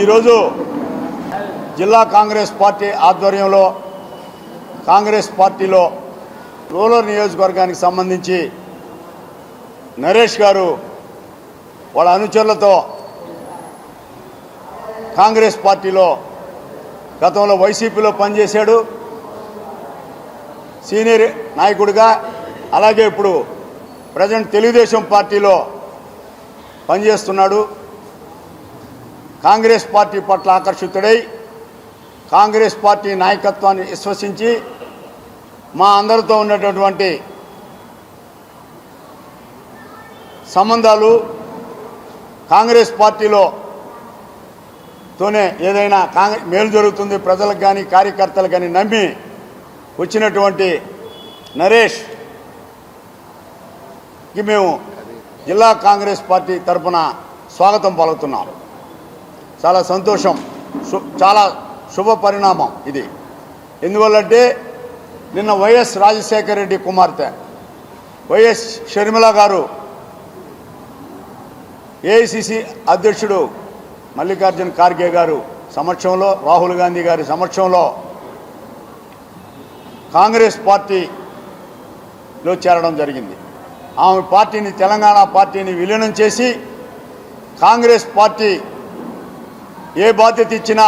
ఈరోజు జిల్లా కాంగ్రెస్ పార్టీ ఆధ్వర్యంలో కాంగ్రెస్ పార్టీలో రూరల్ నియోజకవర్గానికి సంబంధించి నరేష్ గారు వాళ్ళ అనుచరులతో కాంగ్రెస్ పార్టీలో గతంలో వైసీపీలో పనిచేశాడు, సీనియర్ నాయకుడిగా. అలాగే ఇప్పుడు ప్రజెంట్ తెలుగుదేశం పార్టీలో పనిచేస్తున్నాడు. కాంగ్రెస్ పార్టీ పట్ల ఆకర్షితుడై కాంగ్రెస్ పార్టీ నాయకత్వాన్ని విశ్వసించి మా అందరితో ఉన్నటువంటి సంబంధాలు కాంగ్రెస్ పార్టీలోనే ఏదైనా మేలు జరుగుతుంది ప్రజలకు కానీ కార్యకర్తలకు కానీ నమ్మి వచ్చినటువంటి నరేష్కి మేము జిల్లా కాంగ్రెస్ పార్టీ తరఫున స్వాగతం పలుకుతున్నాం. చాలా సంతోషం, చాలా శుభ పరిణామం ఇది. ఎందువల్లంటే నిన్న వైఎస్ రాజశేఖర రెడ్డి కుమార్తె వైఎస్ షర్మిల గారు ఏఐసిసి అధ్యక్షుడు మల్లికార్జున ఖార్గే గారు సమక్షంలో, రాహుల్ గాంధీ గారి సమక్షంలో కాంగ్రెస్ పార్టీలో చేరడం జరిగింది. ఆమె పార్టీని, తెలంగాణ పార్టీని విలీనం చేసి కాంగ్రెస్ పార్టీ ఏ బాధ్యత ఇచ్చినా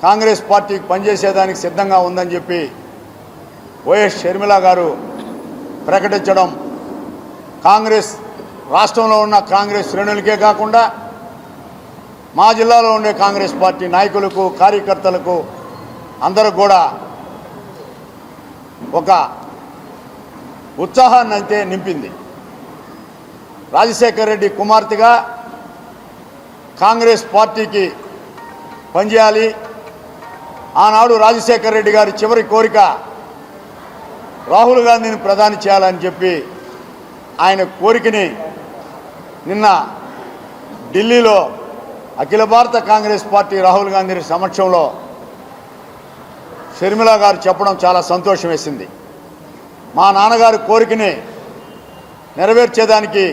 కాంగ్రెస్ పార్టీకి పనిచేసేదానికి సిద్ధంగా ఉందని చెప్పి వైఎస్ షర్మిల గారు ప్రకటించడం కాంగ్రెస్ రాష్ట్రంలో ఉన్న కాంగ్రెస్ శ్రేణులకే కాకుండా మా జిల్లాలో ఉండే కాంగ్రెస్ పార్టీ నాయకులకు, కార్యకర్తలకు అందరూ కూడా ఒక ఉత్సాహాన్ని అయితే నింపింది. రాజశేఖర రెడ్డి కుమార్తెగా కాంగ్రెస్ పార్టీకి పనిచేయాలి. ఆనాడు రాజశేఖర రెడ్డి గారి చివరి కోరిక రాహుల్ గాంధీని ప్రధాని చేయాలని చెప్పి ఆయన కోరికని నిన్న ఢిల్లీలో అఖిల భారత కాంగ్రెస్ పార్టీ రాహుల్ గాంధీ సమక్షంలో షర్మిల గారు చెప్పడం చాలా సంతోషం వేసింది. మా నాన్నగారి కోరికని నెరవేర్చేదానికి,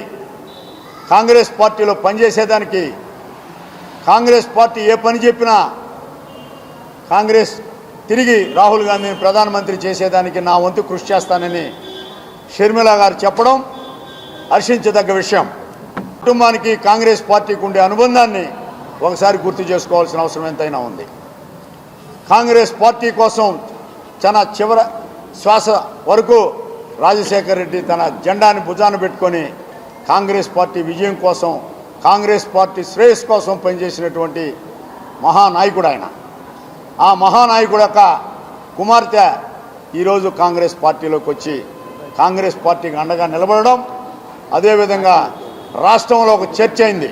కాంగ్రెస్ పార్టీలో పనిచేసేదానికి, కాంగ్రెస్ పార్టీ ఏ పని చెప్పినా కాంగ్రెస్ తిరిగి రాహుల్ గాంధీని ప్రధానమంత్రి చేసేదానికి నా వంతు కృషి చేస్తానని షర్మిల గారు చెప్పడం హర్షించదగ్గ విషయం. కుటుంబానికి కాంగ్రెస్ పార్టీకి ఉండే అనుబంధాన్ని ఒకసారి గుర్తు చేసుకోవాల్సిన అవసరం ఎంతైనా ఉంది. కాంగ్రెస్ పార్టీ కోసం తన చివరి శ్వాస వరకు రాజశేఖర రెడ్డి తన జెండాని భుజాన పెట్టుకొని కాంగ్రెస్ పార్టీ విజయం కోసం, కాంగ్రెస్ పార్టీ శ్రేయస్ కోసం పనిచేసినటువంటి మహానాయకుడు ఆయన. ఆ మహానాయకుడు యొక్క కుమార్తె ఈరోజు కాంగ్రెస్ పార్టీలోకి వచ్చి కాంగ్రెస్ పార్టీకి అండగా నిలబడడం, అదేవిధంగా రాష్ట్రంలో ఒక చర్చ అయింది.